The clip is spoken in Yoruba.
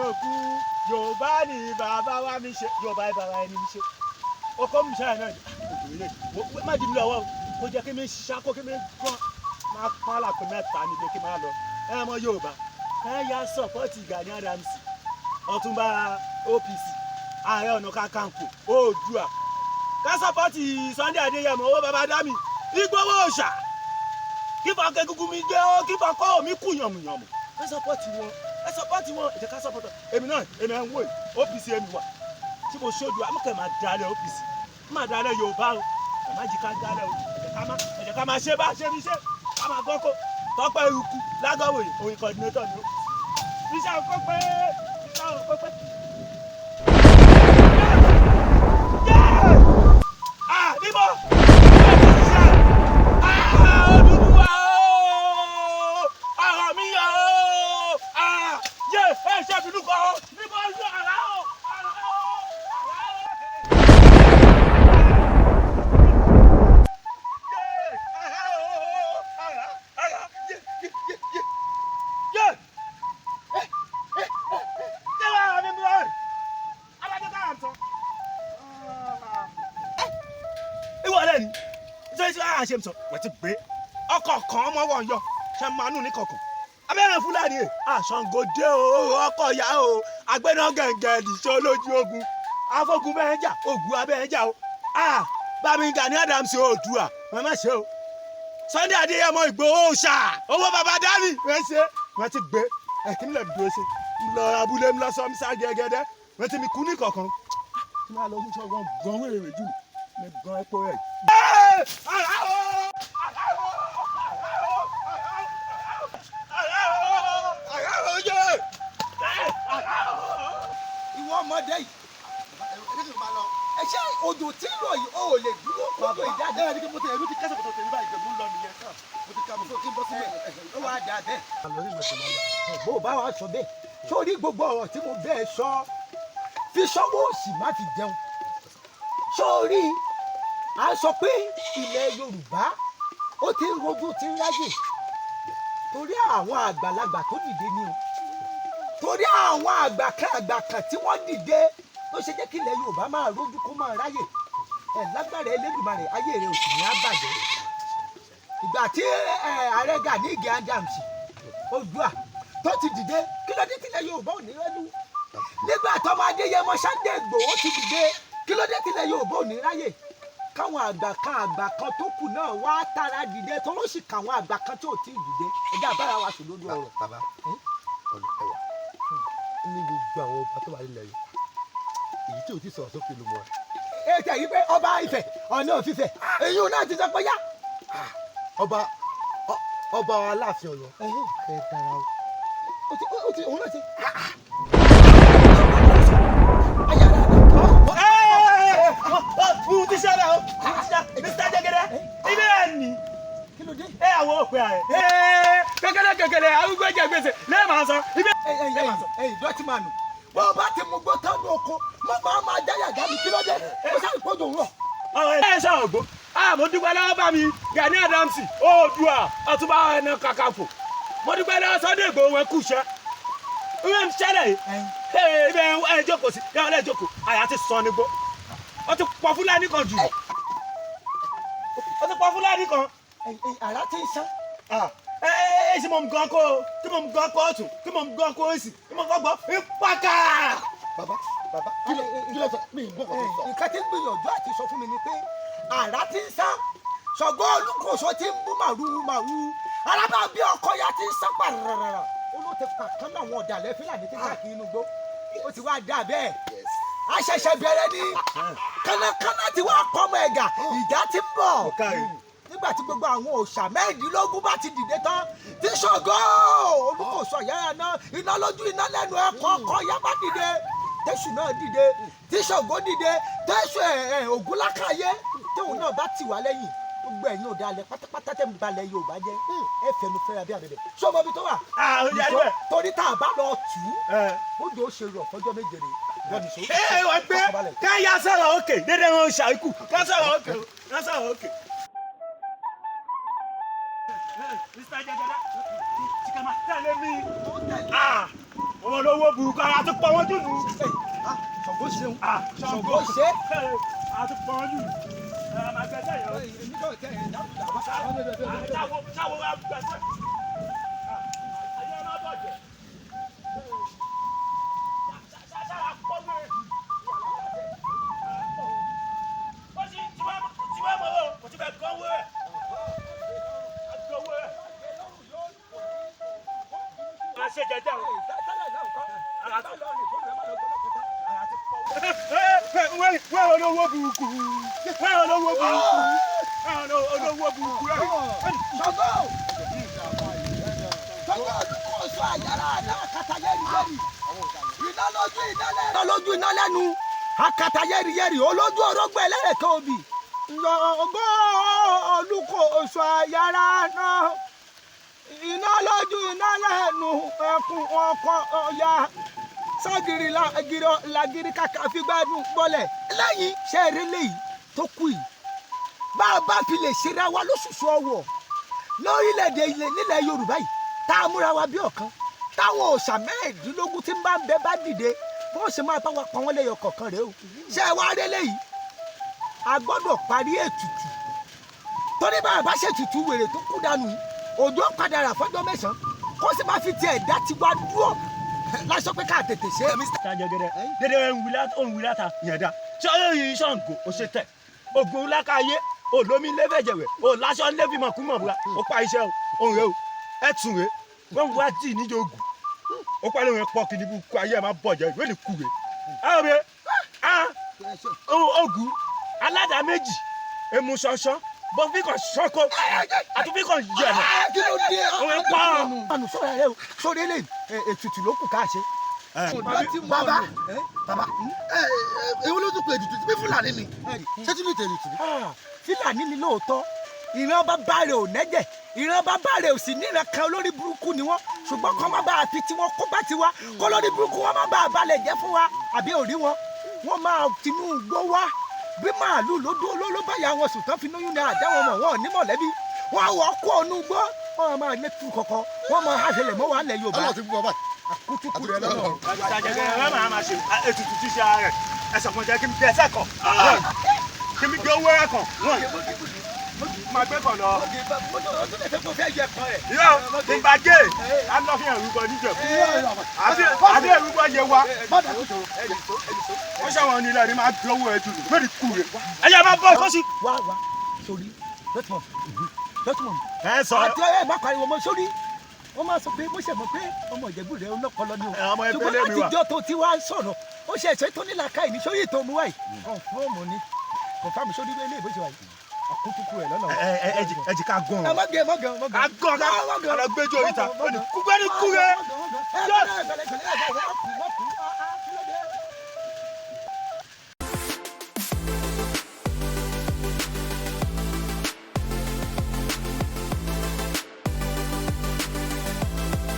òkú Yorùbá ni bàbá wa mi ṣe Yorùbá bàbá ẹni mi ṣe ọkọ mi ṣáà náà má dì mí lọ́wọ́ kó jẹ́ kí mi ṣáko kí mi gbọ́n máa pọ́n àlàkù mẹ́ta níbi kí n máa lọ ẹ mọ Yorùbá ẹ yá sọ́pọ́ọ̀tì Gani Adams Ọ̀túnba OPC Ààrẹ Ọ̀nà Kakanfò Oòduà ká sọ́pọ́ọ̀tì Sunday Adéyẹmọ owó bàbá dámì Ìgbòho òòṣà kífọ akẹ́kọ̀ọ́ mi gbé ó kífọ kọ́ mi kú yànmùyànmù ẹ sọ́pọ́ọ̀tì wọn ẹ jẹ́ ká sọ́pọ́ọ̀tì èmi náà èmi ẹ̀ ń wò OPC èmi wà tí mo ṣojú amúkẹ́ máa dalẹ̀ OPC máa dalẹ̀ Yorùbá o ẹ̀ má jí ká dalẹ̀ o ẹ jẹ́ ká máa ṣe bá ṣe ní ṣe ká máa gbọ́kọ̀ Tọ́pẹ́ Eruku Lágọ̀wé òyìn coordinator ni ó iṣẹ́ òkópé iṣẹ́ òkópé. Níbo Odùduwà ọ̀rọ̀ mi yọ yé ẹ ṣe bínú kọ́ níbo yọ àrà o. Ṣe sọ wọ́n ti gbé ọkọ̀ kan ọmọ wọn yọ ṣe máa nù ní kọ̀ọ̀kan abẹ́rẹ́ Fúlàní àṣàngòdè o ọkọ̀ ya o àgbẹ̀nà gẹ̀ǹgẹ̀ nìṣó lójú ogun afọ́gun bẹ́ẹ̀ jà ògùn abẹ́ẹ̀ jà o bàmí Gani Adams Oòduà wọ́n má ṣe o Sunday Adéyẹmọ Ìgbòho òòṣà owó bàbá dání wọ́n ṣe wọ́n ti gbé kí ni lè dúró ṣe lọ abúlé mi lọ sọ mi sá gẹ́gẹ́dẹ́ wọ́n ti mi kú ní kọ̀ọ̀kan kí ni àlọ́ mú sọ́gbọ́n gan wèrè jù mi gan epo rẹ̀. Ìwọ ọmọdé yìí ẹ ṣe odò tí ń lọ yìí ó lè dúró kótó ìdájọ́ ẹ ní kí mo tẹ ẹrú ti kẹsàn-án kótó tèmi báyìí mo ń lọ nìyẹn kan mo ti ka mo fún kí n bọ́ sílẹ̀ ó wàá dà bẹ́ẹ̀. bó o bá wa sọ bẹ́ẹ̀ sórí gbogbo ọ̀rọ̀ tí mo bẹ́ẹ̀ sọ fi sọ́wọ́ òsì má fi jẹun sórí a sọ pé ilẹ̀ Yorùbá ó ti ń rojú ti ń ráyè torí àwọn àgbàlagbà tó dìde ni o torí àwọn àgbà kan tí wọ́n dìde ló ṣe jẹ́ kí ilẹ̀ Yorùbá máa rojú kó máa ráyè ẹ̀ lágbára Elédùmarè ayé rẹ̀ òsì ní àbàjẹ́ ìgbà tí ààrẹ Gani Adams Oòduà tó ti dìde kí ló dé tí ilẹ̀ Yorùbá ò ní rẹ́lú nígbà tó máa Adéyẹmọ Sunday Ìgbòho ti dìde kí ló dé tí ilẹ̀ Yorùbá ò ní ráyè káwọn àgbà kan tó kù náà wá tara dìde tó ló sì káwọn àgbà kan tí ò tí ì dìde ẹjẹ àbára wa sùn lójú ọ̀rọ̀. bàbá ọ̀nà ẹ̀wà ní gbogbo àwọn ọba tó wà nílẹ̀ yìí èyí tí ò ti sọ̀rọ̀ sókè ló mọ̀ ẹ́. ètò yìí pé ọba Ifẹ̀ Ọọ̀ni of Ifẹ̀ èyí ò náà ti sọ pé yá. ọba Aláàfin Ọ̀yọ́ ẹ dára o. ó ti òun náà ti. ti ṣẹlẹ̀ o Mr. Jẹgẹdẹ ibẹ̀ ẹ̀ ní ẹ àwọn òpè ààrẹ gẹgẹdẹ arúgbó jẹ gbèsè lẹ́ẹ̀ máa sọ ibẹ̀ ẹ̀ máa sọ. ìdọ́tí máa nù bó o bá ti mú gbó tán ní oko mo máa jáyà jáde kí ló dé ó sáré kó dòun rọ. ẹ ṣe ògbó mo dúpẹ́ lọ́wọ́ bá mi Gani Adams Oòduà Ọ̀túnba Ọ̀nà Kakanfò mo dúpẹ́ lọ́wọ́ Sunday Ìgbòho wọn kú iṣẹ́ ìwé ń ṣẹlẹ̀ yìí ibẹ̀ ẹ jókòó sí ẹ jókòó àyà ti sọ nígbó ó ti pọ̀ Fúlàní kan jù ó ti pọ̀ Fúlàní kan. àrà ti ń sán. Tí mo ń gan kó ọ̀tún tí mo ń gan kó òsì tí mo ń gan gbọ́ ìpàkà. bàbá kí ló sọ mi ìgbọ́ kan tó sọ. nǹkan tí ń gbìyànjú àti sọ fún mi ni pé àrà ti ń sán Ṣàngó Olúkòso ti ń bú màrú alábà bí ọkọ ya ti ń sán pàrọ̀rọ̀ olóòtú kàkán náà wọn ọ̀dàlẹ̀ Fúlàní ti káàkiri inú gbó ó ti wá dà bẹ́ẹ̀ a ṣẹ̀ṣẹ̀ bẹ̀rẹ̀ ní kánákáná tí wàá kọ́ ọmọ ẹ̀gà ìjà ti ń bọ̀ nígbà tí gbogbo àwọn òòṣà mẹ́rìndínlógún bá ti dìde tán tí Ṣàngó Olúkòso yára náà iná lójú iná lẹ́nu ẹ̀kọ́ ọkọ̀ yá bá dìde tẹ̀sù náà dìde tí Ṣàngó dìde tẹ̀sù Ògúnlákàyé tóun náà bá tì wá lẹ́yìn gbogbo ẹ̀yin òdàlẹ̀ pátápátá tẹ̀ ń balẹ̀ Yorùbá jẹ́ ẹ fẹnu fẹ́ra bí abẹ́bẹ́ ṣé ọmọ ibi tó wà torí tá a bá lọ tù ú ó jọ ṣe rọ̀ fọjọ́ méje rè wọ́n gbé ká yá sọ̀rọ̀ òkè dédé wọn ṣàìkù ká sọ̀rọ̀ òkè ká sọ̀rọ̀ òkè. Mr. Jẹgẹdẹ chikama tẹ̀lé mi ọmọ lówó burúkú ara ti pọ̀ wọ́n jù nù. Ṣàngó ṣeun. Ṣàngó ṣe. A ti pọ̀ wọ́n jù nù. Màá gbẹ́sẹ̀ yẹn. Èmi kò tẹ̀ ẹ̀ dábùdà. Ṣáwo wa gbẹ́sẹ̀. Ayé má bọ̀jẹ̀. Ṣáṣára pọ̀ wẹ̀. Ó sì tiwẹ́ mọ̀ o, kò tí fẹ́ gán wẹ̀. Àgọ́ wẹ̀. Máa ṣe jẹjẹ o. Wẹ́ẹ̀ olówó burúkú. Wẹ́ẹ̀ olówó burúkú. Olówó burúkú. Ṣàngó! Ṣàngó kò sọ àyàrá àkàtà yẹ́rìyẹ́rì. Iná lójú iná lẹ́nu. Àkàtà yẹ́rìyẹ́rì olójú orógbó ẹlẹ́rẹ̀kẹ́ obì. Ṣàngó olùkọ́ sọ àyàrá náà. Iná lójú iná lẹ́nu ẹkùn ọkọ̀ ọ̀yà. Ságìrì làgìrì kàkà fi gbádùn gbọ́lẹ̀. Lẹ́yìn ṣe eré léyìí tó kù yìí. Bá a bá fi lè ṣera wa lóṣooṣù ọwọ́ lórílẹ̀‐èdè nílẹ̀ Yorùbá yìí tá a múra wa bí ọ̀kan táwọn òòṣà mẹ́ẹ̀ẹ́dínlógún tí ń bá ń bẹ bá dìde bó ṣe máa bá wa pa wọ́n lẹ́yọ kọ̀ọ̀kan rèé o. Ṣé ẹ wá rélé yìí? A gbọ́dọ̀ parí ètùtù. Torí bá a bá ṣètùtù wèrè tó kú dànù òjò padà rà fọ́jọ́ mẹ́sàn-án kó sì máa fi tiẹ̀ dá tiwa dúró lásán pé ká tètè ṣe. Tajẹgẹdẹ dédé òun wí láta yẹn dá ṣé olóyè Ṣàngó ó ṣe tẹ ògùn lákàyé olómi lẹ́fẹ̀jẹ̀wẹ̀ o lásán lẹ́fìmọ̀ kú mọ̀ búra ó pa iṣẹ́ o òun rẹ o ẹ tún rẹ wọ́n wá tì níjọ ògùn ó parí òun pọ̀ kí ni kú ayé ẹ̀ máa bọ̀jẹ̀ ìwé ni kú rẹ. àwọn ọbẹ̀ ògùn aládàá méjì èmu ṣọṣọ bọ́ fi kàn ṣọ́kọ àti fi kàn yẹ̀nà. Kí ló dé? òun pa ọ́. Ànù sọ̀rọ̀ rẹ o sórí ilé ètùtù ló kù ká ṣe. Bàbá ewu ló tún pè ètùtù bí Fúlàní ni ṣé tún ní tèmi tì. Fúlàní ni lóòótọ́ ìran bàbá rẹ̀ ò nẹ́jẹ̀ ìran bàbá rẹ̀ ò sì níran kan olórí burúkú ni wọ́n ṣùgbọ́n kọ́ má bàa fi tiwọn kó bá tiwa kó lórí burúkú wọn má bàa balẹ̀ jẹ́ fún wa àbí òrí wọn máa tinú gbó wá bí màálù ló báyà wọn sùn tán fi lóyún ní àdá wọn mọ̀ wọn ò ní mọ̀lẹ́bí wọn wọ̀ kó ọ̀nù gbó wọn máa lé tu kọ̀kọ́ wọn máa hàṣẹlẹ̀ mọ́ wà lẹ̀ Yorùbá. Ọlọ́run ti fún bàbá. Àkútúkú rẹ lọ́nà. Tajẹgẹdẹ ẹ máa ṣe ètùtù tí ṣe ara rẹ ẹsẹ̀ kan jẹ́ kí n gbé ẹsẹ̀ kan kí n gbé owó ẹ̀ kan máa gbé kan lọ. Yóò kí n bá gé a lọ fi hàn rúbọ níjẹ̀bú àbí èrúbọ yẹ wa wọ́n ṣàwọn onílẹ̀ ni máa gbé owó ẹ̀ jù lórí kú rẹ̀ ẹ̀yà máa bọ́ kó sí. wá sórí lọ́tùmọ̀ ẹ sọ àti ẹ má pariwo mọ́ sórí wọ́n máa sọ pé mo ṣe mọ̀ pé ọmọ Ìjẹ̀bú rẹ̀ ọlọ́pọlọ ni o ṣùgbọ́n láti jọ́ tó ti wá ń sọ̀rọ̀ ó ṣe ẹ̀ṣẹ̀ tó nílà káyì ní sórí ètò òmùwà yìí kọ̀ǹfọ́ọ̀mù ni kọ̀ǹfọ́ọ̀mù sórí ilé ìbò ṣe wà yìí àkútúkú rẹ̀ lọ́nà. ẹ jì ká gán ẹ má gé ká gán ká lọ gbẹjọ oríta kúgbẹ́ni kú rẹ̀.